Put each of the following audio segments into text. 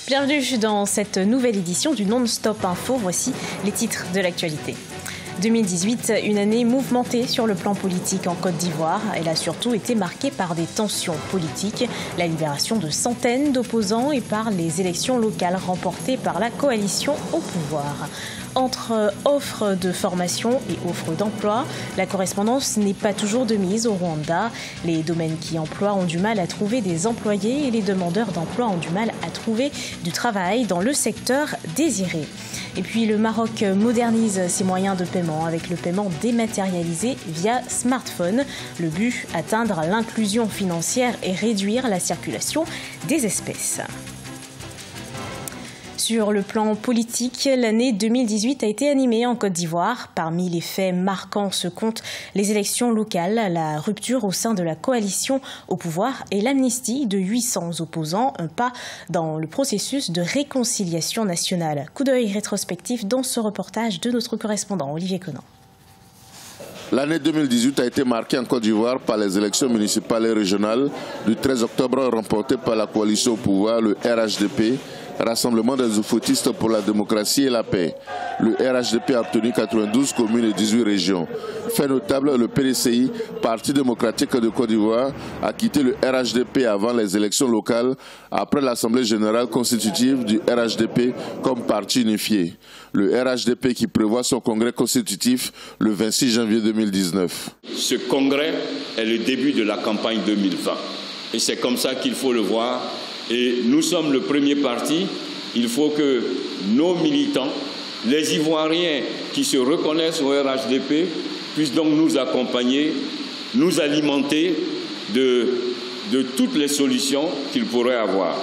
Bienvenue dans cette nouvelle édition du Non-Stop Info. Voici les titres de l'actualité. 2018, une année mouvementée sur le plan politique en Côte d'Ivoire. Elle a surtout été marquée par des tensions politiques, la libération de centaines d'opposants et par les élections locales remportées par la coalition au pouvoir. Entre offres de formation et offres d'emploi, la correspondance n'est pas toujours de mise au Rwanda. Les domaines qui emploient ont du mal à trouver des employés et les demandeurs d'emploi ont du mal à trouver du travail dans le secteur désiré. Et puis le Maroc modernise ses moyens de paiement avec le paiement dématérialisé via smartphone. Le but, atteindre l'inclusion financière et réduire la circulation des espèces. Sur le plan politique, l'année 2018 a été animée en Côte d'Ivoire. Parmi les faits marquants se comptent les élections locales, la rupture au sein de la coalition au pouvoir et l'amnistie de 800 opposants, un pas dans le processus de réconciliation nationale. Coup d'œil rétrospectif dans ce reportage de notre correspondant Olivier Conan. L'année 2018 a été marquée en Côte d'Ivoire par les élections municipales et régionales du 13 octobre remportées par la coalition au pouvoir, le RHDP, Rassemblement des Oufoutistes pour la démocratie et la paix. Le RHDP a obtenu 92 communes et 18 régions. Fait notable, le PDCI, Parti démocratique de Côte d'Ivoire, a quitté le RHDP avant les élections locales, après l'Assemblée générale constitutive du RHDP comme parti unifié. Le RHDP qui prévoit son congrès constitutif le 26 janvier 2019. Ce congrès est le début de la campagne 2020. Et c'est comme ça qu'il faut le voir. Et nous sommes le premier parti. Il faut que nos militants, les Ivoiriens qui se reconnaissent au RHDP, puissent donc nous accompagner, nous alimenter de toutes les solutions qu'ils pourraient avoir.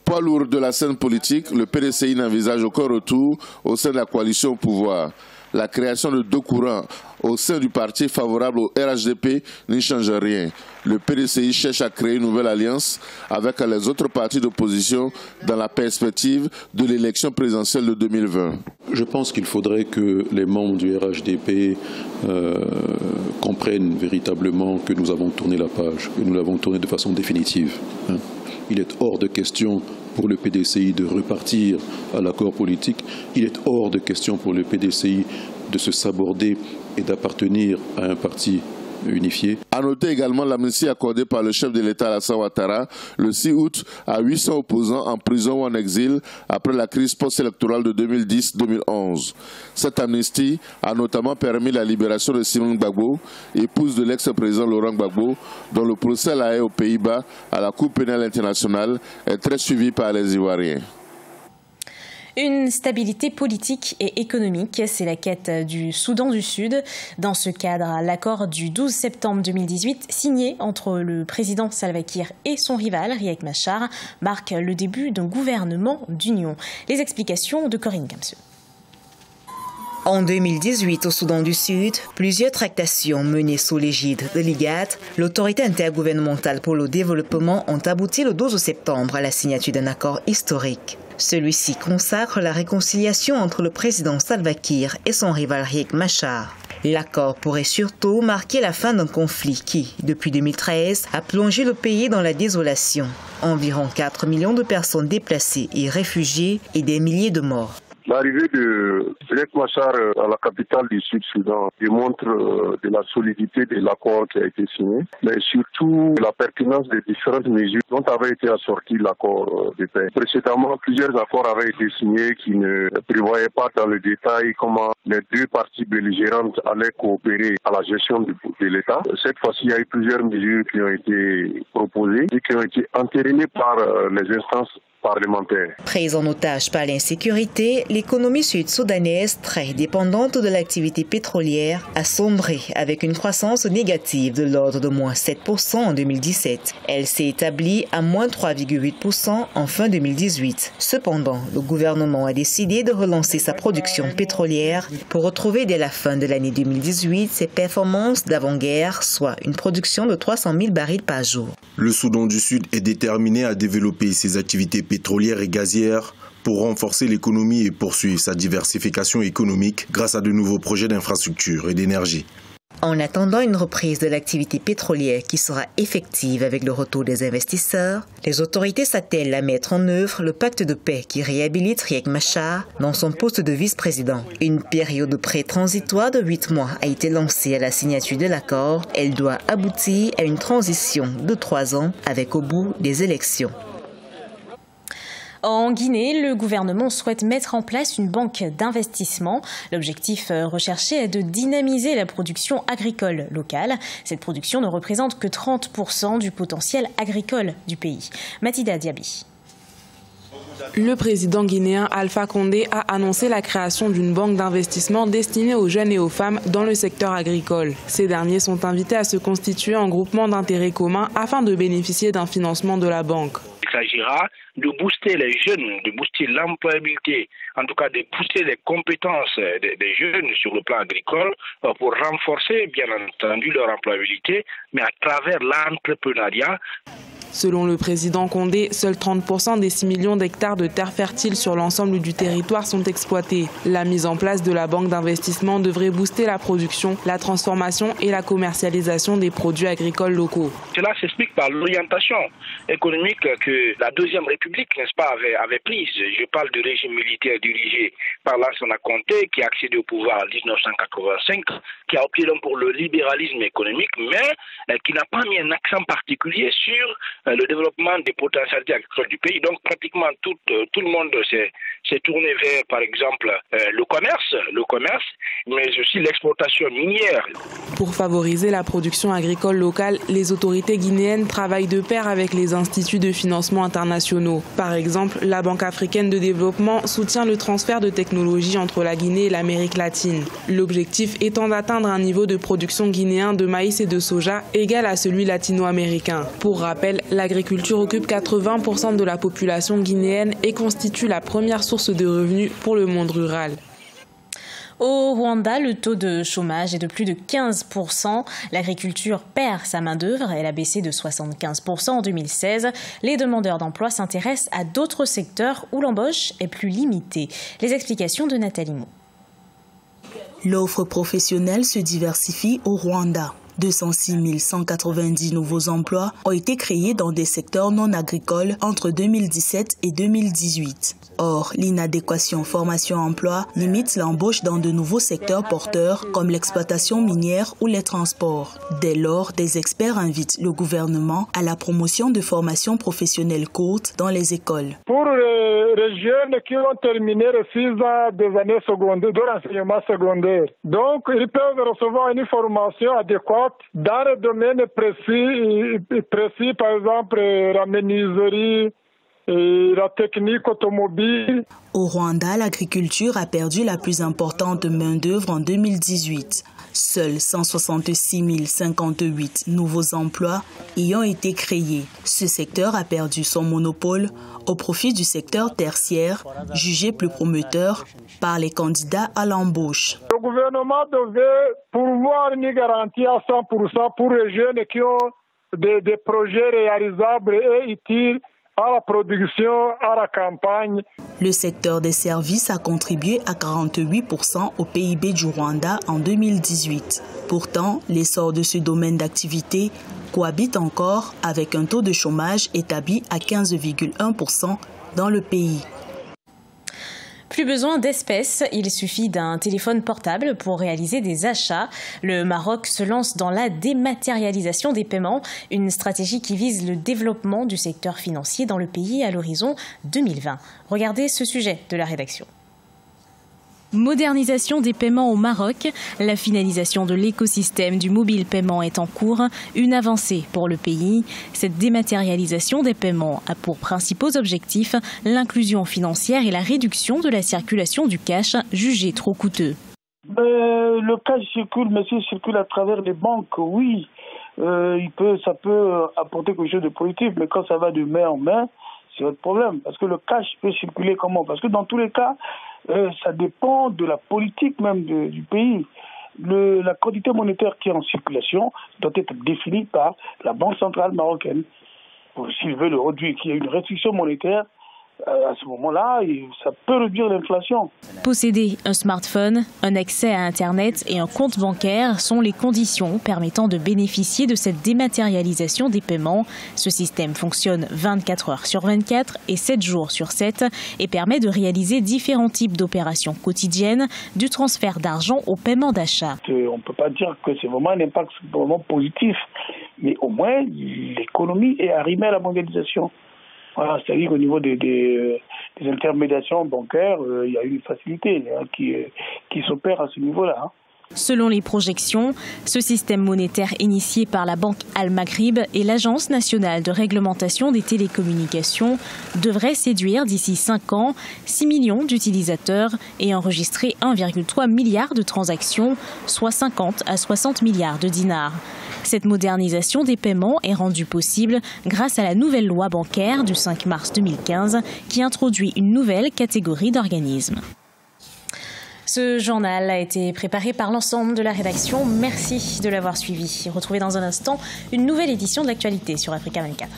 Poids lourd de la scène politique, le PDCI n'envisage aucun retour au sein de la coalition au pouvoir. La création de deux courants au sein du parti favorable au RHDP n'y change rien. Le PDCI cherche à créer une nouvelle alliance avec les autres partis d'opposition dans la perspective de l'élection présidentielle de 2020. Je pense qu'il faudrait que les membres du RHDP comprennent véritablement que nous avons tourné la page, que nous l'avons tournée de façon définitive. Il est hors de question pour le PDCI de repartir à l'accord politique. Il est hors de question pour le PDCI de se saborder et d'appartenir à un parti unifié. À noter également l'amnistie accordée par le chef de l'État Alassane Ouattara le 6 août à 800 opposants en prison ou en exil après la crise post-électorale de 2010-2011. Cette amnistie a notamment permis la libération de Simone Gbagbo, épouse de l'ex-président Laurent Gbagbo, dont le procès à La Haye aux Pays-Bas à la Cour pénale internationale est très suivi par les Ivoiriens. Une stabilité politique et économique, c'est la quête du Soudan du Sud. Dans ce cadre, l'accord du 12 septembre 2018, signé entre le président Salva Kiir et son rival Riek Machar, marque le début d'un gouvernement d'union. Les explications de Corinne Kamseux. En 2018, au Soudan du Sud, plusieurs tractations menées sous l'égide de l'IGAD, l'autorité intergouvernementale pour le développement, ont abouti le 12 septembre à la signature d'un accord historique. Celui-ci consacre la réconciliation entre le président Salva Kiir et son rival Riek Machar. L'accord pourrait surtout marquer la fin d'un conflit qui, depuis 2013, a plongé le pays dans la désolation. Environ 4 millions de personnes déplacées et réfugiées et des milliers de morts. L'arrivée de Riek Machar à la capitale du Sud-Soudan démontre de la solidité de l'accord qui a été signé, mais surtout la pertinence des différentes mesures dont avait été assorti l'accord de paix. Précédemment, plusieurs accords avaient été signés qui ne prévoyaient pas dans le détail comment les deux parties belligérantes allaient coopérer à la gestion de l'État. Cette fois-ci, il y a eu plusieurs mesures qui ont été proposées et qui ont été entérinées par les instances parlementaire. Prise en otage par l'insécurité, l'économie sud-soudanaise, très dépendante de l'activité pétrolière, a sombré avec une croissance négative de l'ordre de moins 7% en 2017. Elle s'est établie à moins 3,8% en fin 2018. Cependant, le gouvernement a décidé de relancer sa production pétrolière pour retrouver dès la fin de l'année 2018 ses performances d'avant-guerre, soit une production de 300 000 barils par jour. Le Soudan du Sud est déterminé à développer ses activités pétrolières et gazières pour renforcer l'économie et poursuivre sa diversification économique grâce à de nouveaux projets d'infrastructure et d'énergie. En attendant une reprise de l'activité pétrolière qui sera effective avec le retour des investisseurs, les autorités s'attellent à mettre en œuvre le pacte de paix qui réhabilite Riek Machar dans son poste de vice-président. Une période de prêt transitoire de 8 mois a été lancée à la signature de l'accord. Elle doit aboutir à une transition de 3 ans avec au bout des élections. En Guinée, le gouvernement souhaite mettre en place une banque d'investissement. L'objectif recherché est de dynamiser la production agricole locale. Cette production ne représente que 30% du potentiel agricole du pays. Mathilda Diaby. Le président guinéen Alpha Condé a annoncé la création d'une banque d'investissement destinée aux jeunes et aux femmes dans le secteur agricole. Ces derniers sont invités à se constituer en groupement d'intérêt commun afin de bénéficier d'un financement de la banque. Il s'agira de booster les jeunes, de booster l'employabilité, en tout cas de booster les compétences des jeunes sur le plan agricole pour renforcer bien entendu leur employabilité, mais à travers l'entrepreneuriat. Selon le président Condé, seuls 30% des 6 millions d'hectares de terres fertiles sur l'ensemble du territoire sont exploités. La mise en place de la banque d'investissement devrait booster la production, la transformation et la commercialisation des produits agricoles locaux. Cela s'explique par l'orientation économique que la Deuxième République, n'est-ce pas, avait prise. Je parle du régime militaire dirigé par Lansana Conté qui a accédé au pouvoir en 1985, qui a opté donc pour le libéralisme économique, mais qui n'a pas mis un accent particulier sur le développement des potentialités agricoles du pays. Donc pratiquement tout le monde s'est tourné vers, par exemple, le commerce, mais aussi l'exportation minière. Pour favoriser la production agricole locale, les autorités guinéennes travaillent de pair avec les instituts de financement internationaux. Par exemple, la Banque africaine de développement soutient le transfert de technologies entre la Guinée et l'Amérique latine. L'objectif étant d'atteindre un niveau de production guinéen de maïs et de soja égal à celui latino-américain. Pour rappel, l'agriculture occupe 80% de la population guinéenne et constitue la première source de revenus pour le monde rural. Au Rwanda, le taux de chômage est de plus de 15%. L'agriculture perd sa main-d'œuvre. Elle a baissé de 75% en 2016. Les demandeurs d'emploi s'intéressent à d'autres secteurs où l'embauche est plus limitée. Les explications de Nathalie Mo. L'offre professionnelle se diversifie au Rwanda. 206 190 nouveaux emplois ont été créés dans des secteurs non agricoles entre 2017 et 2018. Or, l'inadéquation formation-emploi limite l'embauche dans de nouveaux secteurs porteurs comme l'exploitation minière ou les transports. Dès lors, des experts invitent le gouvernement à la promotion de formations professionnelles courtes dans les écoles. Pour les jeunes qui ont terminé les 6 ans des années secondaires, de l'enseignement secondaire, donc ils peuvent recevoir une formation adéquate dans le domaine précis, par exemple la menuiserie et la technique automobile. Au Rwanda, l'agriculture a perdu la plus importante main-d'œuvre en 2018. Seuls 166 058 nouveaux emplois y ont été créés. Ce secteur a perdu son monopole au profit du secteur tertiaire, jugé plus prometteur par les candidats à l'embauche. Le gouvernement devait pourvoir une garantie à 100% pour les jeunes qui ont des projets réalisables et utiles à la production, à la campagne. Le secteur des services a contribué à 48% au PIB du Rwanda en 2018. Pourtant, l'essor de ce domaine d'activité cohabite encore avec un taux de chômage établi à 15,1% dans le pays. Plus besoin d'espèces, il suffit d'un téléphone portable pour réaliser des achats. Le Maroc se lance dans la dématérialisation des paiements, une stratégie qui vise le développement du secteur financier dans le pays à l'horizon 2020. Regardez ce sujet de la rédaction. Modernisation des paiements au Maroc. La finalisation de l'écosystème du mobile paiement est en cours, une avancée pour le pays. Cette dématérialisation des paiements a pour principaux objectifs l'inclusion financière et la réduction de la circulation du cash, jugé trop coûteux. Le cash circule, mais s'il circule à travers les banques, oui, ça peut apporter quelque chose de positif, mais quand ça va de main en main, c'est votre problème. Parce que le cash peut circuler comment? Parce que dans tous les cas, ça dépend de la politique même du pays. La quantité monétaire qui est en circulation doit être définie par la Banque centrale marocaine. S'il veut le réduire, qu'il y ait une restriction monétaire, à ce moment-là, ça peut réduire l'inflation. Posséder un smartphone, un accès à Internet et un compte bancaire sont les conditions permettant de bénéficier de cette dématérialisation des paiements. Ce système fonctionne 24 heures sur 24 et 7 jours sur 7 et permet de réaliser différents types d'opérations quotidiennes, du transfert d'argent au paiement d'achat. On ne peut pas dire que c'est vraiment un impact vraiment positif, mais au moins l'économie est arrimée à la mondialisation. Voilà, c'est-à-dire qu'au niveau des intermédiations bancaires, il y a une facilité qui s'opère à ce niveau-là. Selon les projections, ce système monétaire initié par la Banque Al-Maghrib et l'Agence nationale de réglementation des télécommunications devrait séduire d'ici 5 ans 6 millions d'utilisateurs et enregistrer 1,3 milliard de transactions, soit 50 à 60 milliards de dinars. Cette modernisation des paiements est rendue possible grâce à la nouvelle loi bancaire du 5 mars 2015 qui introduit une nouvelle catégorie d'organismes. Ce journal a été préparé par l'ensemble de la rédaction. Merci de l'avoir suivi. Retrouvez dans un instant une nouvelle édition de l'actualité sur Africa 24.